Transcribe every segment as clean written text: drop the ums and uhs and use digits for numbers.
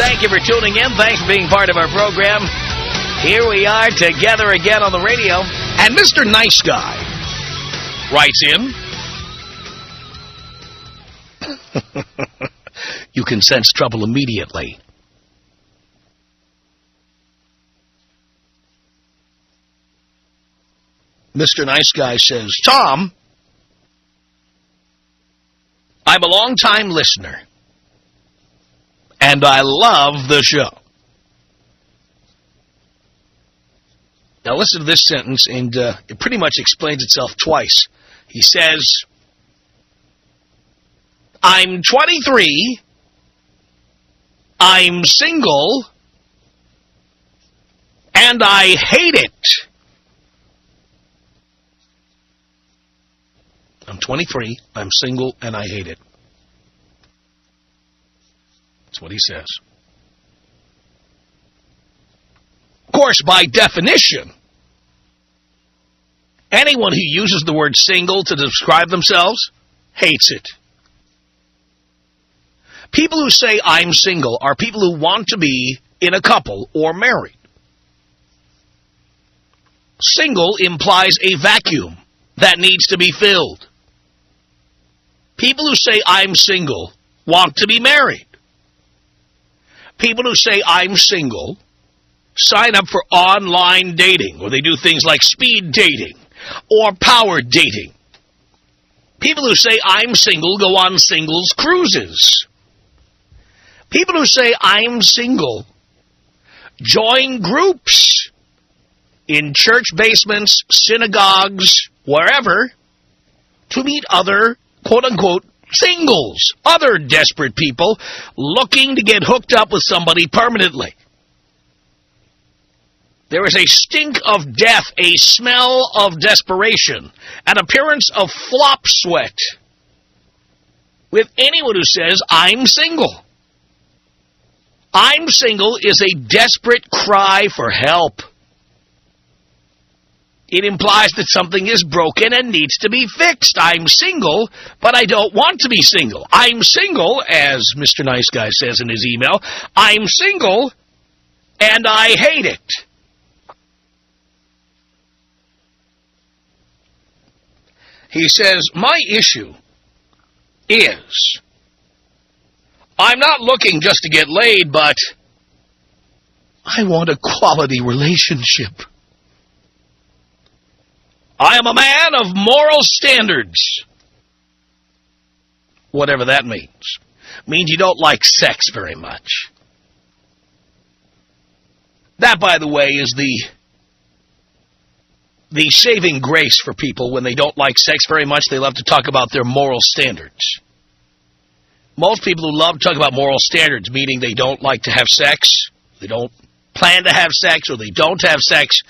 Thank you for tuning in. Thanks for being part of our program. Here we are together again on the radio. And Mr. Nice Guy writes in. You can sense trouble immediately. Mr. Nice Guy says, Tom, I'm a long-time listener, and I love the show. Now listen to this sentence, and it pretty much explains itself twice. He says, I'm 23, I'm single, and I hate it. I'm 23, I'm single, and I hate it. That's what he says. Of course, by definition, anyone who uses the word single to describe themselves hates it. People who say, I'm single, are people who want to be in a couple or married. Single implies a vacuum that needs to be filled. People who say, I'm single, want to be married. People who say, I'm single, sign up for online dating, or they do things like speed dating or power dating. People who say, I'm single, go on singles cruises. People who say, I'm single, join groups in church basements, synagogues, wherever, to meet other, quote-unquote, singles, other desperate people looking to get hooked up with somebody permanently. There is a stink of death, a smell of desperation, an appearance of flop sweat with anyone who says, I'm single. I'm single is a desperate cry for help. It implies that something is broken and needs to be fixed. I'm single, but I don't want to be single. I'm single, as Mr. Nice Guy says in his email, I'm single, and I hate it. He says, my issue is, I'm not looking just to get laid, but I want a quality relationship. I am a man of moral standards. Whatever that means. Means you don't like sex very much. That, by the way, is the saving grace for people when they don't like sex very much. They love to talk about their moral standards. Most people who love to talk about moral standards, meaning they don't like to have sex, they don't plan to have sex, or they don't have sex,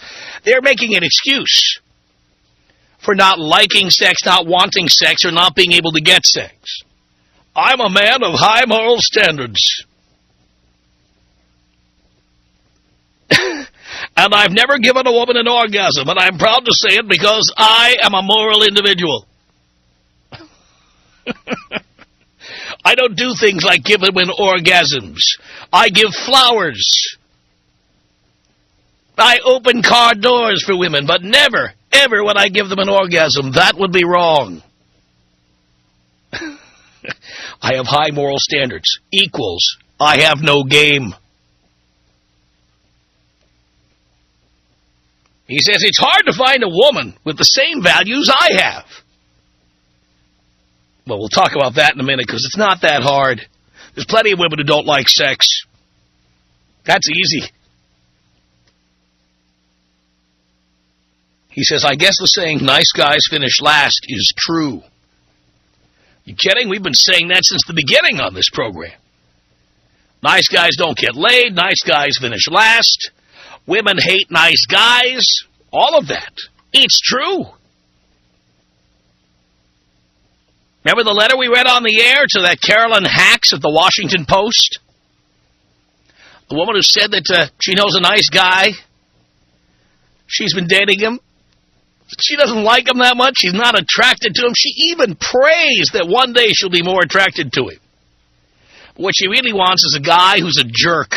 they're making an excuse for not liking sex, not wanting sex, or not being able to get sex. I'm a man of high moral standards. And I've never given a woman an orgasm, and I'm proud to say it because I am a moral individual. I don't do things like give women orgasms. I give flowers. I open car doors for women, but never, ever would I give them an orgasm. That would be wrong. I have high moral standards. Equals, I have no game. He says, it's hard to find a woman with the same values I have. Well, we'll talk about that in a minute because it's not that hard. There's plenty of women who don't like sex. That's easy. He says, I guess the saying, nice guys finish last, is true. You kidding? We've been saying that since the beginning on this program. Nice guys don't get laid. Nice guys finish last. Women hate nice guys. All of that. It's true. Remember the letter we read on the air to that Carolyn Hacks at the Washington Post? The woman who said that she knows a nice guy. She's been dating him. She doesn't like him that much. She's not attracted to him. She even prays that one day she'll be more attracted to him. What she really wants is a guy who's a jerk.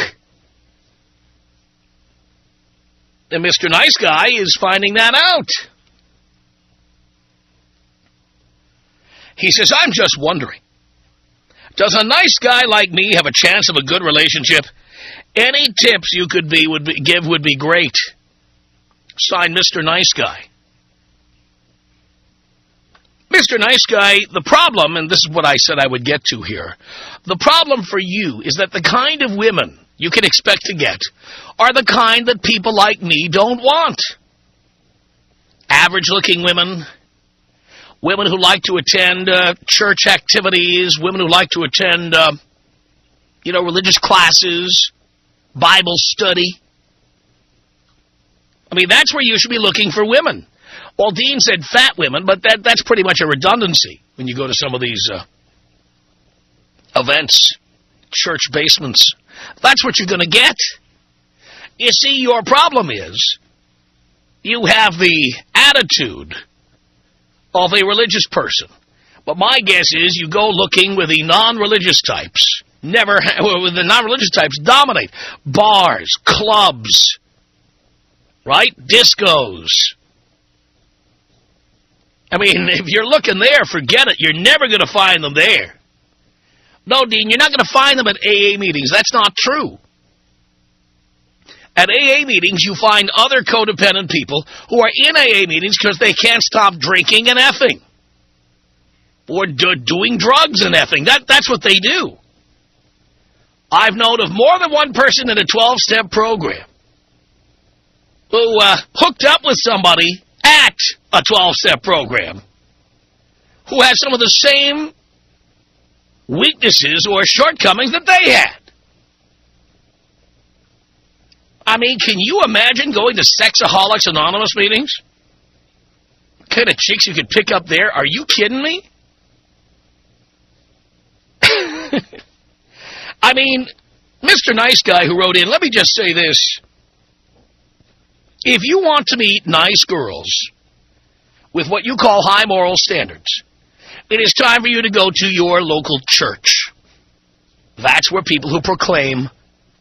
And Mr. Nice Guy is finding that out. He says, I'm just wondering, does a nice guy like me have a chance of a good relationship? Any tips you could give would be great. Signed, Mr. Nice Guy. Mr. Nice Guy, the problem, and this is what I said I would get to here, the problem for you is that the kind of women you can expect to get are the kind that people like me don't want. Average-looking women, women who like to attend church activities, women who like to attend, religious classes, Bible study. I mean, that's where you should be looking for women. Well, Dean said fat women, but that's pretty much a redundancy when you go to some of these events, church basements. That's what you're going to get. You see, your problem is you have the attitude of a religious person. But my guess is you go looking with the non-religious types. With the non-religious types dominate. Bars, clubs, right? Discos. I mean, if you're looking there, forget it. You're never going to find them there. No, Dean, you're not going to find them at AA meetings. That's not true. At AA meetings, you find other codependent people who are in AA meetings because they can't stop drinking and effing. Or doing drugs and effing. That's what they do. I've known of more than one person in a 12-step program who hooked up with somebody at a 12-step program who has some of the same weaknesses or shortcomings that they had. I mean, can you imagine going to Sexaholics Anonymous meetings? What kind of chicks you could pick up there? Are you kidding me? I mean, Mr. Nice Guy who wrote in, let me just say this. If you want to meet nice girls with what you call high moral standards, it is time for you to go to your local church. That's where people who proclaim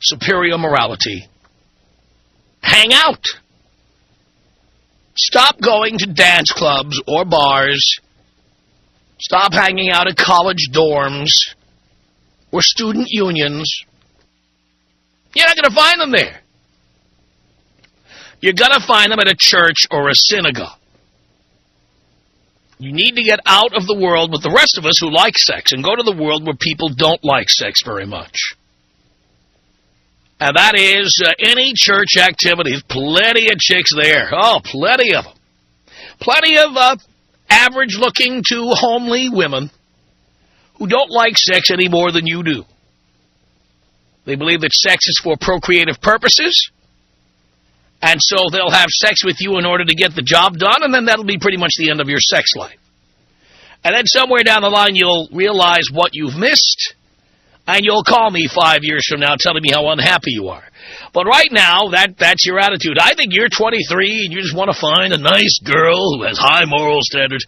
superior morality hang out. Stop going to dance clubs or bars. Stop hanging out at college dorms or student unions. You're not going to find them there. You're going to find them at a church or a synagogue. You need to get out of the world with the rest of us who like sex and go to the world where people don't like sex very much. And that is any church activities. Plenty of chicks there. Oh, plenty of them. Plenty of average-looking to homely women who don't like sex any more than you do. They believe that sex is for procreative purposes, and so they'll have sex with you in order to get the job done, and then that'll be pretty much the end of your sex life. And then somewhere down the line, you'll realize what you've missed, and you'll call me 5 years from now telling me how unhappy you are. But right now, that's your attitude. I think you're 23, and you just want to find a nice girl who has high moral standards.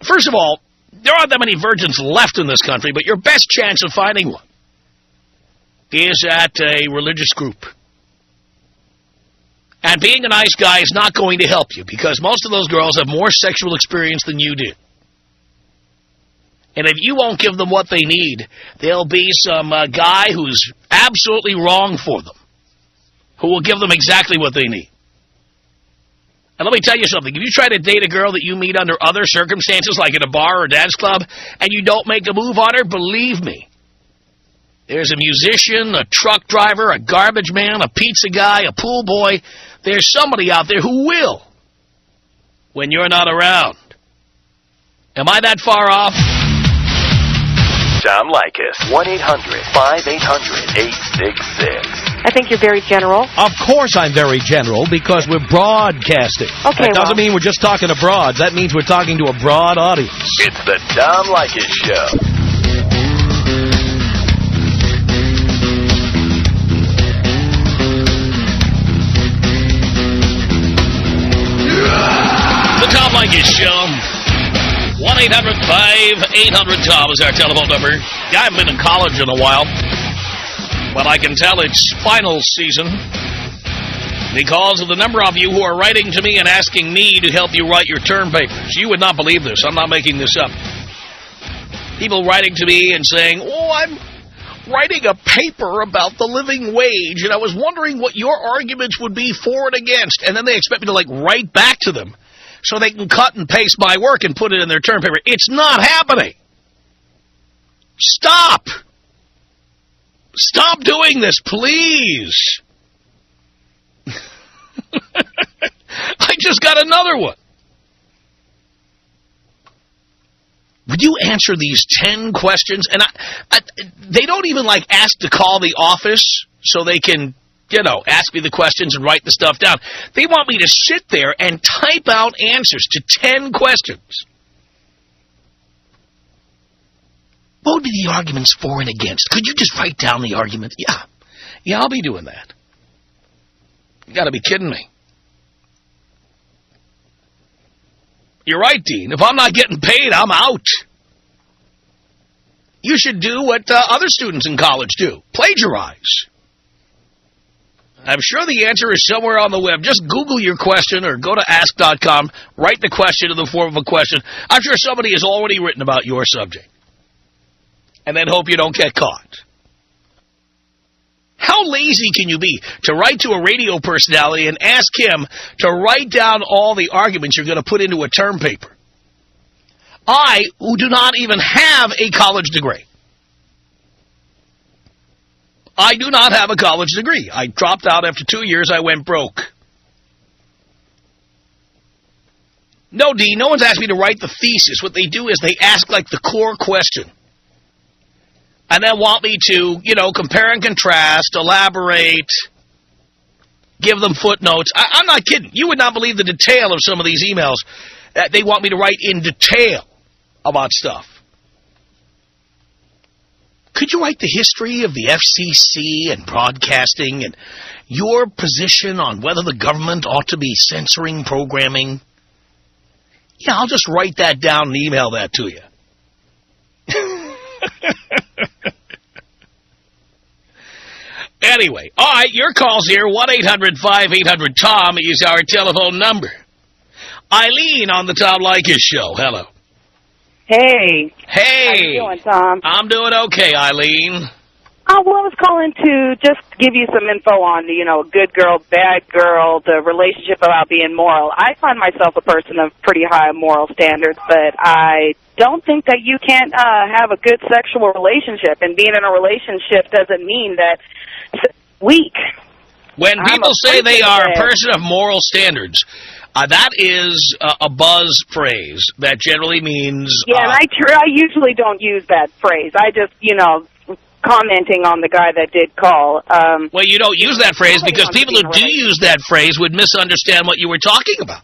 First of all, there aren't that many virgins left in this country, but your best chance of finding one is at a religious group. And being a nice guy is not going to help you because most of those girls have more sexual experience than you do. And if you won't give them what they need, there'll be some guy who's absolutely wrong for them, who will give them exactly what they need. And let me tell you something. If you try to date a girl that you meet under other circumstances, like at a bar or dance club, and you don't make a move on her, believe me, there's a musician, a truck driver, a garbage man, a pizza guy, a pool boy. There's somebody out there who will when you're not around. Am I that far off? Tom Leykis, 1-800-5800-866. I think you're very general. Of course I'm very general, because we're broadcasting. Okay, that doesn't mean we're just talking to broads. That means we're talking to a broad audience. It's the Tom Leykis Show. The Tom Leykis Show. 1-800-5800-TOM is our telephone number. I haven't been in college in a while, but I can tell it's final season because of the number of you who are writing to me and asking me to help you write your term papers. You would not believe this. I'm not making this up. People writing to me and saying, oh, I'm writing a paper about the living wage, and I was wondering what your arguments would be for and against. And then they expect me to, write back to them so they can cut and paste my work and put it in their term paper. It's not happening. Stop. Stop doing this, please. I just got another one. Would you answer these 10 questions? And they don't even, ask to call the office so they can, ask me the questions and write the stuff down. They want me to sit there and type out answers to 10 questions. What would be the arguments for and against? Could you just write down the argument? Yeah. Yeah, I'll be doing that. You got to be kidding me. You're right, Dean. If I'm not getting paid, I'm out. You should do what other students in college do. Plagiarize. I'm sure the answer is somewhere on the web. Just Google your question or go to ask.com, write the question in the form of a question. I'm sure somebody has already written about your subject. And then hope you don't get caught. How lazy can you be to write to a radio personality and ask him to write down all the arguments you're going to put into a term paper? I, who do not even have a college degree. I do not have a college degree. I dropped out after 2 years. I went broke. No, Dean, no one's asked me to write the thesis. What they do is they ask, the core question. And then want me to, compare and contrast, elaborate, give them footnotes. I'm not kidding. You would not believe the detail of some of these emails. They want me to write in detail about stuff. Could you write the history of the FCC and broadcasting and your position on whether the government ought to be censoring programming? Yeah, I'll just write that down and email that to you. Anyway, all right, your call's here. 1-800-5800-TOM is our telephone number. Eileen on the Tom Leykis Show. Hello. Hey. Hey. How you doing, Tom? I'm doing okay, Eileen. I was calling to just give you some info on, good girl, bad girl, the relationship about being moral. I find myself a person of pretty high moral standards, but I don't think that you can't have a good sexual relationship. And being in a relationship doesn't mean that it's weak. When people say they are a person of moral standards, that is a buzz phrase that generally means... Yeah, and I usually don't use that phrase. I just, commenting on the guy that did call. Well, you don't use that phrase because people who do use that phrase would misunderstand what you were talking about.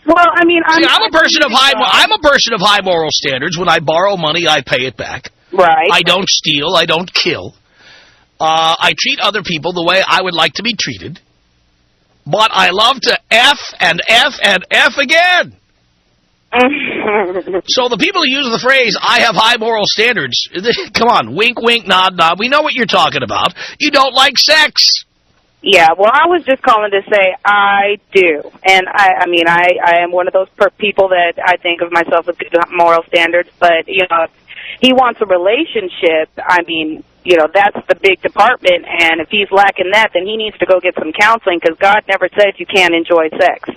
Well, I mean, I'm a person of high moral standards. When I borrow money, I pay it back. Right. I don't steal. I don't kill. I treat other people the way I would like to be treated. But I love to F and F and F again. So the people who use the phrase, I have high moral standards, come on, wink, wink, nod, nod. We know what you're talking about. You don't like sex. Yeah, well, I was just calling to say I do. And, I am one of those people that I think of myself with good moral standards. But, if he wants a relationship, that's the big department. And if he's lacking that, then he needs to go get some counseling because God never said you can't enjoy sex.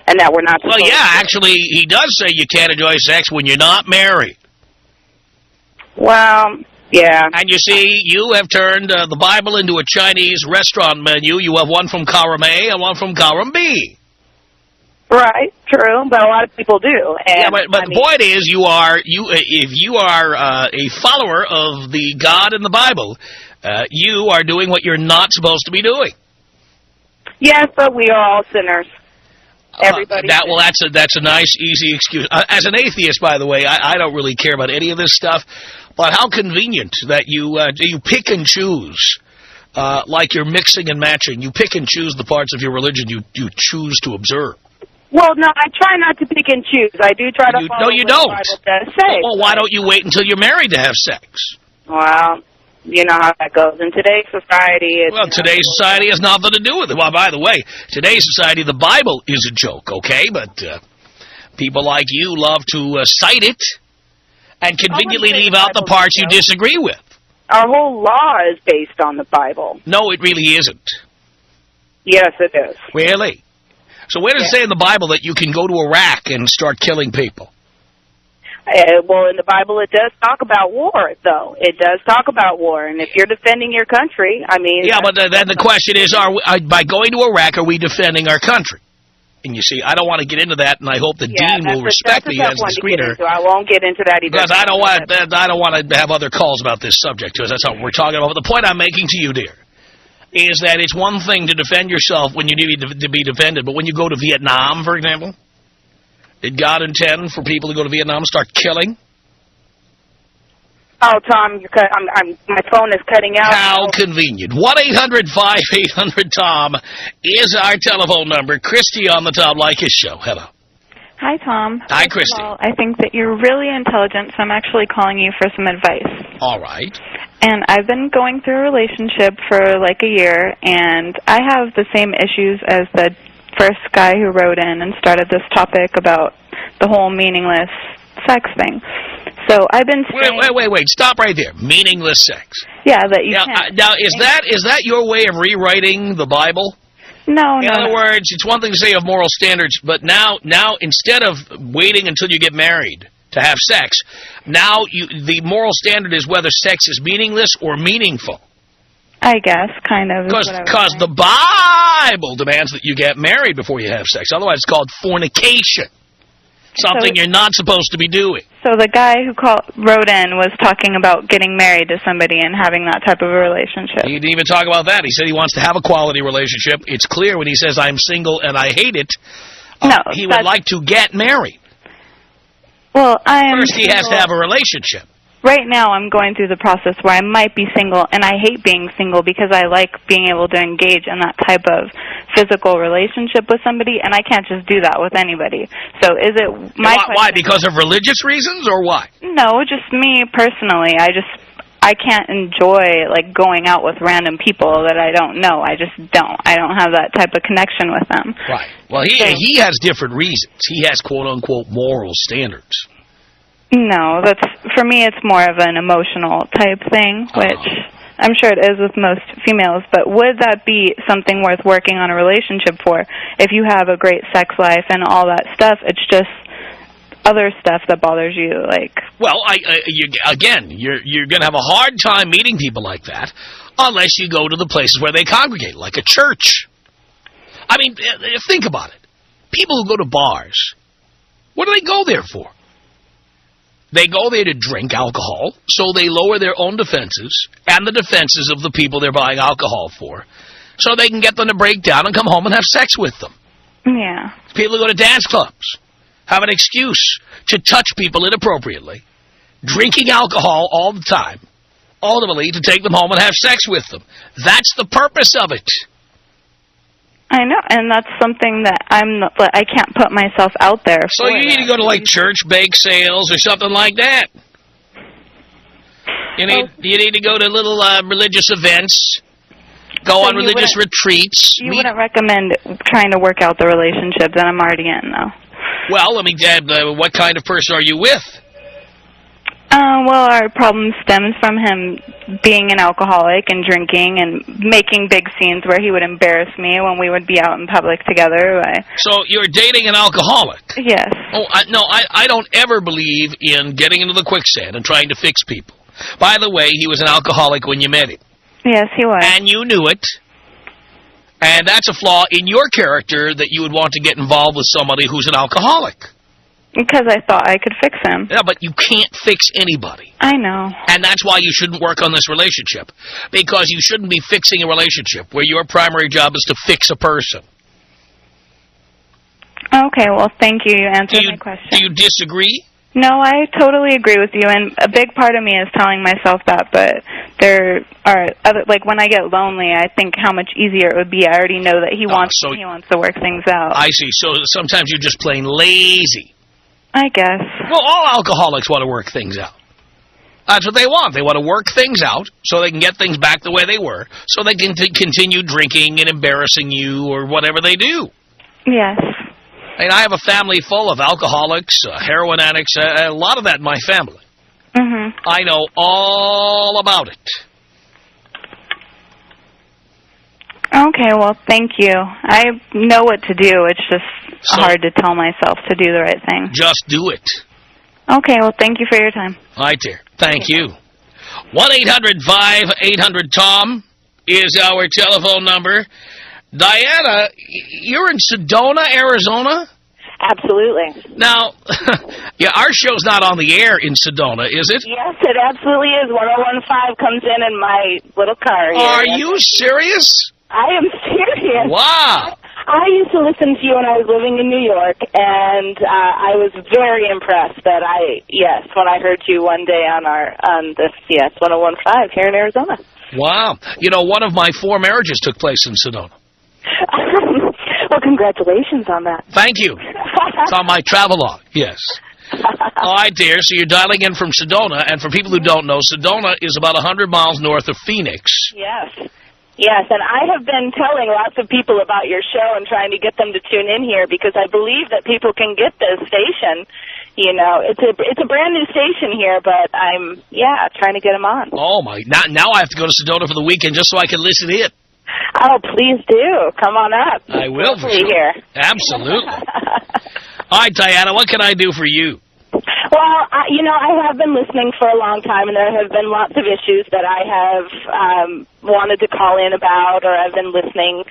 And that we're not supposed to. Actually, he does say you can't enjoy sex when you're not married. Well, yeah. And you see, you have turned the Bible into a Chinese restaurant menu. You have one from column A and one from column B. Right, true, but a lot of people do. And, yeah, but the point is, if you are a follower of the God in the Bible, you are doing what you're not supposed to be doing. Yes, but we are all sinners. Everybody. That's a nice, easy excuse. As an atheist, by the way, I don't really care about any of this stuff. But how convenient that you pick and choose, like you're mixing and matching. You pick and choose the parts of your religion you choose to observe. Well, no, I try not to pick and choose. I do try to follow No, you what the don't. Bible does say. Well, why don't you wait until you're married to have sex? Well, you know how that goes. In today's society... Well, today's society has nothing to do with it. Well, by the way, today's society, the Bible is a joke, okay? But people like you love to cite it and conveniently leave out the parts you disagree with. Our whole law is based on the Bible. No, it really isn't. Yes, it is. Really? So where does it say in the Bible that you can go to Iraq and start killing people? Well, in the Bible, it does talk about war, though. It does talk about war. And if you're defending your country, I mean... Yeah, but then the question is, by going to Iraq, are we defending our country? And you see, I don't want to get into that, and I hope the Dean will respect me as the screener. I won't get into that either. Because I don't want to have other calls about this subject, because that's not what we're talking about. But the point I'm making to you, dear, is that it's one thing to defend yourself when you need to be defended, but when you go to Vietnam, for example, did God intend for people to go to Vietnam and start killing? Oh, Tom, my phone is cutting out. How convenient. 1-800-5800-TOM is our telephone number. Christy on the Tom Leykis Show. Hello. Hi, Tom. Hi, Christy. First of all, I think that you're really intelligent, so I'm actually calling you for some advice. All right. And I've been going through a relationship for like a year, and I have the same issues as the first guy who wrote in and started this topic about the whole meaningless sex thing. So I've been saying... Wait. Stop right there. Meaningless sex. Yeah, that you can't... Now, is that your way of rewriting the Bible? No. In other words, it's one thing to say of moral standards, but now instead of waiting until you get married to have sex, now the moral standard is whether sex is meaningless or meaningful. I guess, kind of. Because the Bible demands that you get married before you have sex. Otherwise, it's called fornication. Something you're not supposed to be doing. So the guy who wrote in was talking about getting married to somebody and having that type of a relationship. He didn't even talk about that. He said he wants to have a quality relationship. It's clear when he says, I'm single and I hate it, he would like to get married. Well, First, he has to have a relationship. Right now, I'm going through the process where I might be single, and I hate being single because I like being able to engage in that type of physical relationship with somebody, and I can't just do that with anybody. So is it my question? Why? Because of religious reasons, or why? No, just me personally. I can't enjoy like going out with random people that I don't know. I just don't. I don't have that type of connection with them. Right. Well, he has different reasons. He has quote-unquote moral standards. No, for me it's more of an emotional type thing, which I'm sure it is with most females, but would that be something worth working on a relationship for if you have a great sex life and all that stuff? It's just other stuff that bothers you, like... Well, you're going to have a hard time meeting people like that unless you go to the places where they congregate, like a church. I mean, think about it. People who go to bars, what do they go there for? They go there to drink alcohol, so they lower their own defenses and the defenses of the people they're buying alcohol for, so they can get them to break down and come home and have sex with them. Yeah. People who go to dance clubs have an excuse to touch people inappropriately, drinking alcohol all the time, ultimately to take them home and have sex with them. That's the purpose of it. I know, and that's something that I can't put myself out there for. So you need to go to, like, church bake sales or something like that. You need to go to little religious events, go on religious retreats. You wouldn't recommend trying to work out the relationship that I'm already in, though? Well, let me what kind of person are you with? Well, our problem stems from him being an alcoholic and drinking and making big scenes where he would embarrass me when we would be out in public together. So you're dating an alcoholic? Yes. Oh, I don't ever believe in getting into the quicksand and trying to fix people. By the way, he was an alcoholic when you met him. Yes, he was. And you knew it. And that's a flaw in your character that you would want to get involved with somebody who's an alcoholic. Because I thought I could fix him. Yeah, but you can't fix anybody. I know. And that's why you shouldn't work on this relationship. Because you shouldn't be fixing a relationship where your primary job is to fix a person. Okay, well, thank you. You answered my question. Do you disagree? No, I totally agree with you, and a big part of me is telling myself that, but there are other, like when I get lonely, I think how much easier it would be. I already know that he wants to work things out. I see. So sometimes you're just plain lazy. I guess. Well, all alcoholics want to work things out. That's what they want. They want to work things out so they can get things back the way they were, so they can continue drinking and embarrassing you or whatever they do. Yes. And I have a family full of alcoholics, heroin addicts, a lot of that in my family. Mm-hmm. I know all about it. Okay, well, thank you. I know what to do. It's just hard to tell myself to do the right thing. Just do it. Okay, well, thank you for your time. All right, dear. Thank you. 1-800-5800-TOM is our telephone number. Diana, you're in Sedona, Arizona? Absolutely. Now, yeah, our show's not on the air in Sedona, is it? Yes, it absolutely is. 1015 comes in my little car here. Are you serious? I am serious. Wow. I used to listen to you when I was living in New York, and I was very impressed that when I heard you one day on this 1015 here in Arizona. Wow. You know, one of my 4 marriages took place in Sedona. Well, congratulations on that. Thank you. It's on my travelogue, yes. All right, dear, so you're dialing in from Sedona, and for people who don't know, Sedona is about 100 miles north of Phoenix. Yes. Yes, and I have been telling lots of people about your show and trying to get them to tune in here because I believe that people can get this station. You know, it's a brand new station here, but I'm, trying to get them on. Oh, my. Now I have to go to Sedona for the weekend just so I can listen in. Oh, please do. Come on up. I will for sure. Here. Absolutely. All right, Diana, what can I do for you? Well, I have been listening for a long time, and there have been lots of issues that I have wanted to call in about, or I've been listening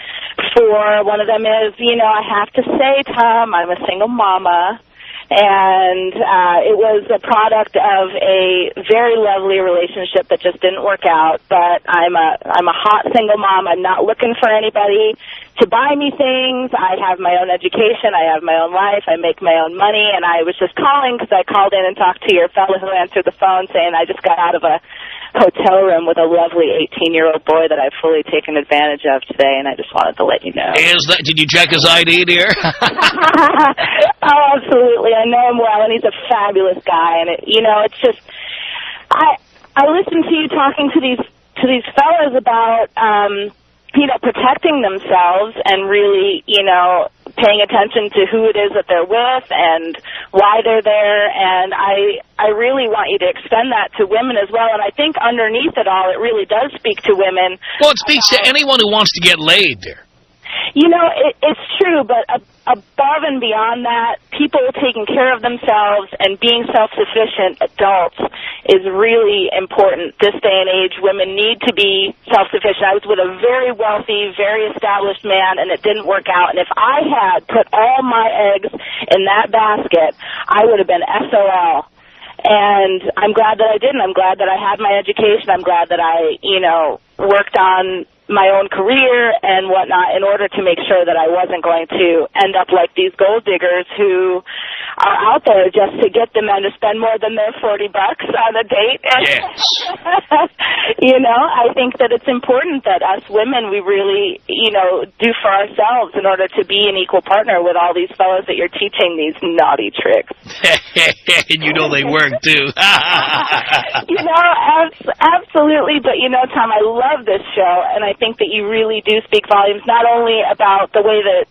for. One of them is, I have to say, Tom, I'm a single mama. And it was a product of a very lovely relationship that just didn't work out. But I'm a hot single mom. I'm not looking for anybody to buy me things. I have my own education. I have my own life. I make my own money. And I was just calling because I called in and talked to your fellow who answered the phone saying I just got out of a hotel room with a lovely 18-year-old boy that I've fully taken advantage of today, and I just wanted to let you know. Did you check his ID, dear? Oh, absolutely. I know him well, and he's a fabulous guy. And it's just I listen to you talking to these fellas about protecting themselves and really paying attention to who it is that they're with and why they're there. And I really want you to extend that to women as well. And I think underneath it all, it really does speak to women. Well, it speaks to anyone who wants to get laid, dear. It's true, but above and beyond that, people taking care of themselves and being self-sufficient adults is really important. This day and age, women need to be self-sufficient. I was with a very wealthy, very established man, and it didn't work out. And if I had put all my eggs in that basket, I would have been SOL. And I'm glad that I didn't. I'm glad that I had my education. I'm glad that I, worked on my own career and whatnot in order to make sure that I wasn't going to end up like these gold diggers who are out there just to get the men to spend more than their $40 on a date. Yes. I think that it's important that us women, we really, do for ourselves in order to be an equal partner with all these fellas that you're teaching these naughty tricks. And they work, too. Absolutely. But, Tom, I love this show, and I think that you really do speak volumes, not only about the way that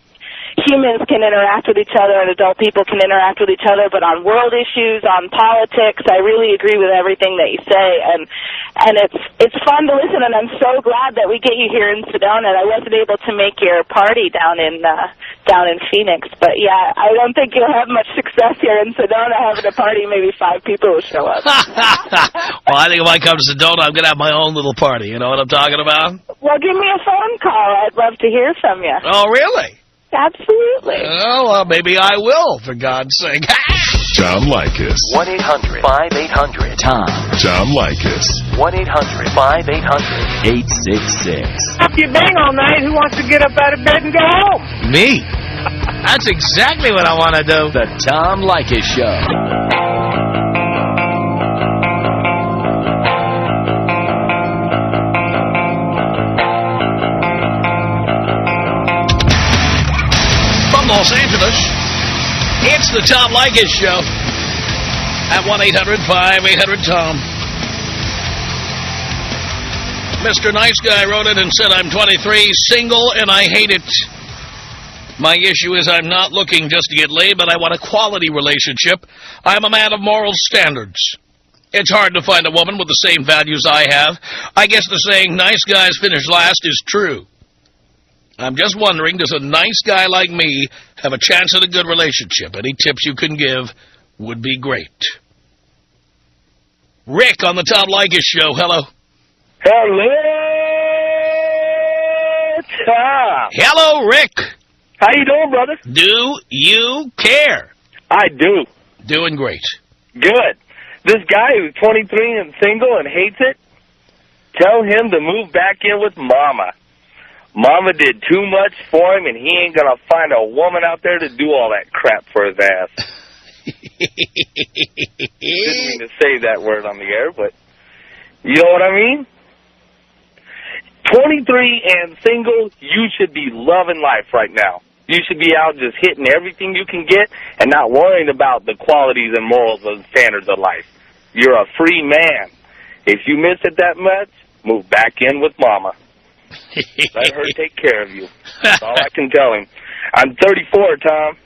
humans can interact with each other and adult people can interact with each other, but on world issues, on politics. I really agree with everything that you say, and it's fun to listen, and I'm so glad that we get you here in Sedona. And I wasn't able to make your party down in Phoenix, but yeah, I don't think you'll have much success here in Sedona having a party. Maybe 5 people will show up. Well, I think if I come to Sedona, I'm going to have my own little party. You know what I'm talking about? Well, give me a phone call. I'd love to hear from you. Oh, really? Absolutely. Oh, well, maybe I will, for God's sake. Tom Leykis. 1-800-5800-TOM. Tom Leykis. 1-800-5800-866. After you bang all night, who wants to get up out of bed and go home? Me. That's exactly what I want to do. The Tom Leykis Show. the Tom Leykis Show at 1-800-5800-TOM. Mr. Nice Guy wrote it and said, I'm 23, single, and I hate it. My issue is I'm not looking just to get laid, but I want a quality relationship. I'm a man of moral standards. It's hard to find a woman with the same values I have. I guess the saying, nice guys finish last, is true. I'm just wondering, does a nice guy like me have a chance at a good relationship? Any tips you can give would be great. Rick on the Tom Leykis Show. Hello. Hello, Tom. Hello, Rick. How you doing, brother? Do you care? I do. Doing great. Good. This guy who's 23 and single and hates it, tell him to move back in with Mama. Mama did too much for him, and he ain't going to find a woman out there to do all that crap for his ass. Didn't mean to say that word on the air, but you know what I mean? 23 and single, you should be loving life right now. You should be out just hitting everything you can get and not worrying about the qualities and morals and standards of life. You're a free man. If you miss it that much, move back in with Mama. Let her take care of you. That's all I can tell him. I'm 34, Tom.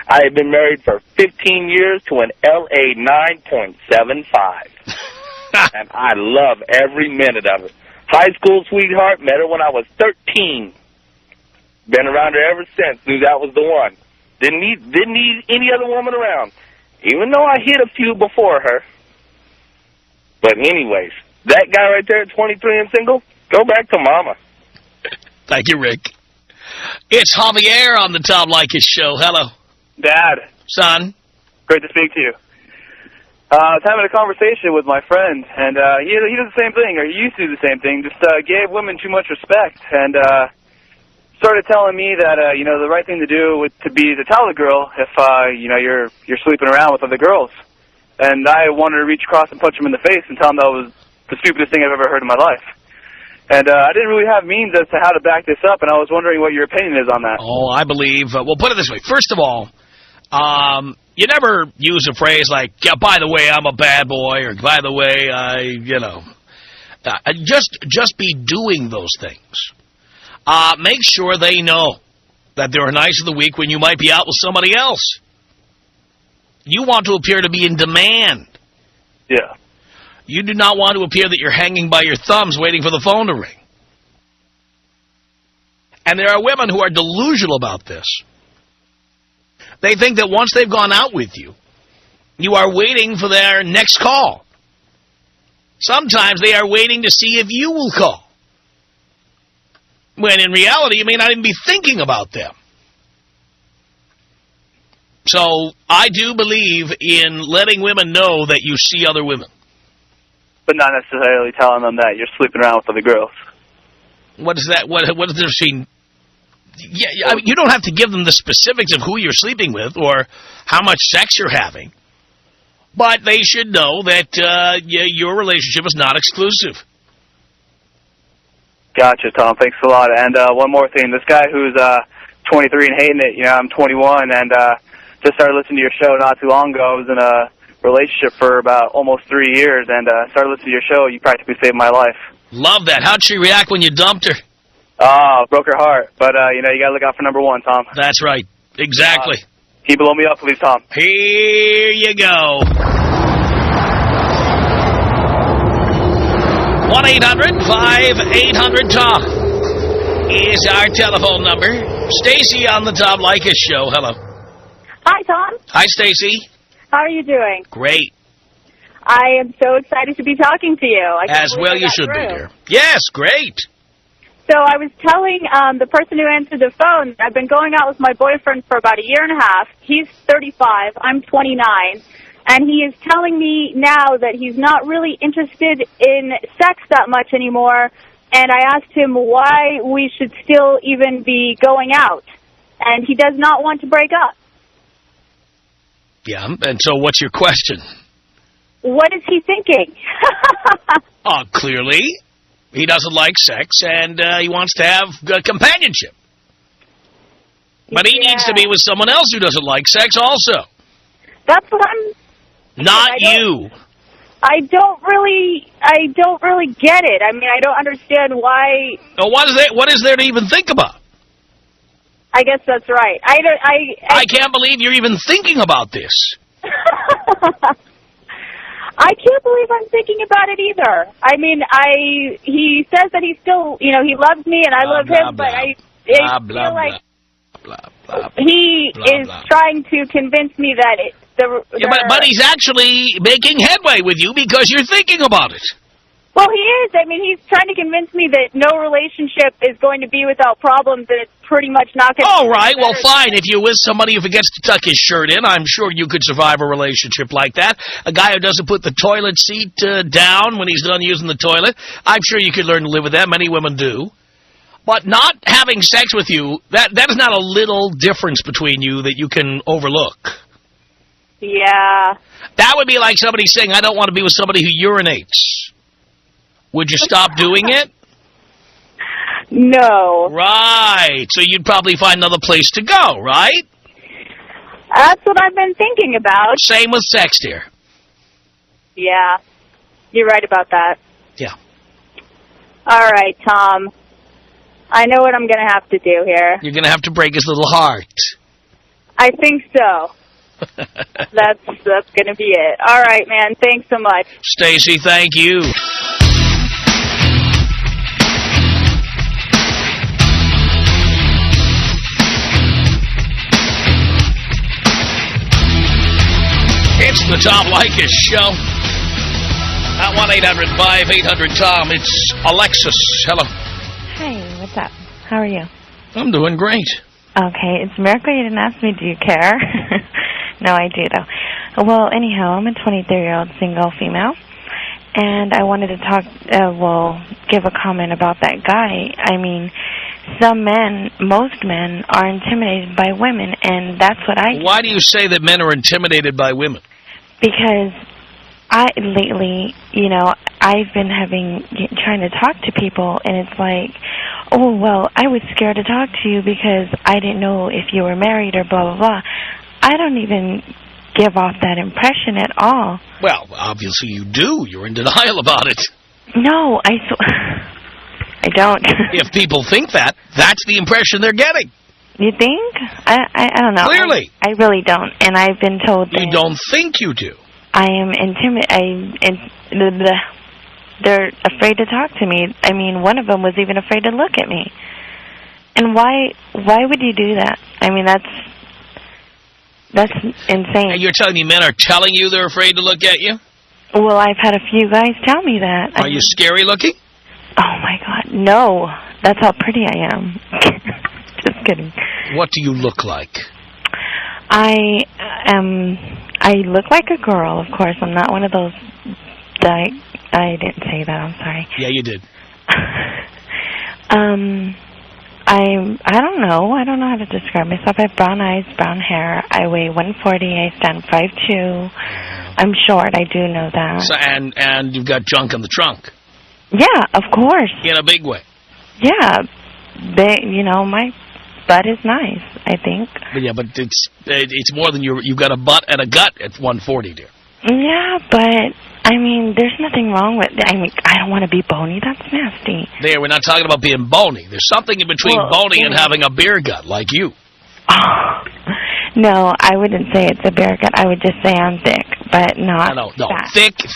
I have been married for 15 years to an LA 9.75. And I love every minute of it. High school sweetheart, met her when I was 13. Been around her ever since. Knew that was the one. Didn't need any other woman around. Even though I hit a few before her. But anyways, that guy right there at 23 and single, go back to Mama. Thank you, Rick. It's Javier on the Tom Leykis Show. Hello. Dad. Son. Great to speak to you. I was having a conversation with my friend, and he does the same thing, or he used to do the same thing, just gave women too much respect, and started telling me that, the right thing to do would to tell the girl if, you're sleeping around with other girls. And I wanted to reach across and punch him in the face and tell him that was the stupidest thing I've ever heard in my life. And I didn't really have means as to how to back this up, and I was wondering what your opinion is on that. Oh, I believe, well, put it this way. First of all, you never use a phrase like, yeah, by the way, I'm a bad boy, or by the way, just be doing those things. Make sure they know that there are nights of the week when you might be out with somebody else. You want to appear to be in demand. Yeah. You do not want to appear that you're hanging by your thumbs waiting for the phone to ring. And there are women who are delusional about this. They think that once they've gone out with you, you are waiting for their next call. Sometimes they are waiting to see if you will call. When in reality, you may not even be thinking about them. So I do believe in letting women know that you see other women. But not necessarily telling them that you're sleeping around with other girls. What is that? What is there between? Yeah, I mean, you don't have to give them the specifics of who you're sleeping with or how much sex you're having. But they should know that your relationship is not exclusive. Gotcha, Tom. Thanks a lot. And one more thing. This guy who's 23 and hating it, I'm 21, and just started listening to your show not too long ago. I was in a relationship for about almost 3 years, and started listening to your show. You practically saved my life. Love that. How'd she react when you dumped her? Broke her heart. But, you got to look out for number one, Tom. That's right. Exactly. Keep blowing me up, please, Tom. Here you go. 1-800-5800-TOM is our telephone number. Stacy on the Tom Leykis Show. Hello. Hi, Tom. Hi, Stacy. How are you doing? Great. I am so excited to be talking to you. As well you should be, dear. Yes, great. So I was telling the person who answered the phone, I've been going out with my boyfriend for about a year and a half. He's 35. I'm 29. And he is telling me now that he's not really interested in sex that much anymore. And I asked him why we should still even be going out. And he does not want to break up. Yeah, and so what's your question? What is he thinking? Clearly, he doesn't like sex, and he wants to have companionship. But he needs to be with someone else who doesn't like sex also. That's what I'm... Not you. I don't really get it. I mean, I don't understand why... Well, what is there to even think about? I guess that's right. I can't believe you're even thinking about this. I can't believe I'm thinking about it either. I mean, he says that he still, he loves me and I love him, but I feel like he is trying to convince me that but he's actually making headway with you because you're thinking about it. Well, he is. I mean, he's trying to convince me that no relationship is going to be without problems, and it's pretty much not going to be. All right, well, fine. If you're with somebody who forgets to tuck his shirt in, I'm sure you could survive a relationship like that. A guy who doesn't put the toilet seat down when he's done using the toilet, I'm sure you could learn to live with that. Many women do. But not having sex with you, that is not a little difference between you that you can overlook. Yeah. That would be like somebody saying, I don't want to be with somebody who urinates. Would you stop doing it? No. Right. So you'd probably find another place to go, right? That's what I've been thinking about. Same with sex, dear. Yeah. You're right about that. Yeah. All right, Tom. I know what I'm going to have to do here. You're going to have to break his little heart. I think so. That's going to be it. All right, man. Thanks so much. Stacy, thank you. It's the Tom Leykis Show. At 1-800-5800-TOM. It's Alexis. Hello. Hi, what's up? How are you? I'm doing great. Okay, it's a miracle you didn't ask me, do you care? No, I do, though. Well, anyhow, I'm a 23-year-old single female, and I wanted to talk, give a comment about that guy. I mean, most men are intimidated by women, and that's what I... Why do you say that men are intimidated by women? Because lately, I've been trying to talk to people, and it's like, oh, well, I was scared to talk to you because I didn't know if you were married or blah, blah, blah. I don't even give off that impression at all. Well, obviously you do. You're in denial about it. No, I don't. If people think that, that's the impression they're getting. You think? I don't know. Clearly. I really don't, and I've been told that... You don't think you do. I am they're afraid to talk to me. I mean, one of them was even afraid to look at me. And why would you do that? I mean, that's insane. And you're telling me men are telling you they're afraid to look at you? Well, I've had a few guys tell me that. Are you scary looking? Oh, my God. No. That's how pretty I am. Just kidding. What do you look like? I look like a girl, of course. I'm not one of those... I didn't say that. I'm sorry. Yeah, you did. I don't know. I don't know how to describe myself. I have brown eyes, brown hair. I weigh 140. I stand 5'2". I'm short. I do know that. So, and you've got junk in the trunk. Yeah, of course. In a big way. Yeah. My butt is nice, I think. But it's more than you've got a butt and a gut at 140, dear. Yeah, but, I mean, there's nothing wrong with... I mean, I don't want to be bony. That's nasty. There, we're not talking about being bony. There's something in between bony and having a beer gut, like you. Oh, no, I wouldn't say it's a beer gut. I would just say I'm thick, but not fat.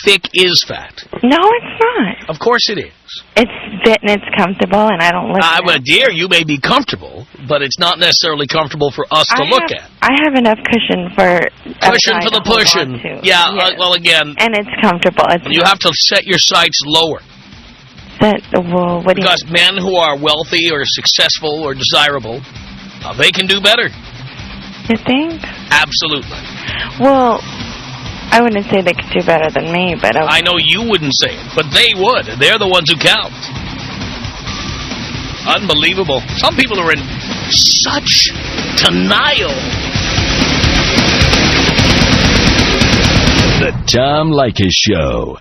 Thick is fat. No, it's not. Of course it is. It's fit and it's comfortable, and I don't look at it. Well, dear, you may be comfortable, but it's not necessarily comfortable for us to look at. I have enough cushion for... Cushion for the pushing. Yeah, yes. Well, again... And it's comfortable. You have to set your sights lower. What do you mean? Because men who are wealthy or successful or desirable, they can do better. You think? Absolutely. Well, I wouldn't say they could do better than me, but... I know you wouldn't say it, but they would. They're the ones who count. Unbelievable. Some people are in such denial. The Tom Leykis Show.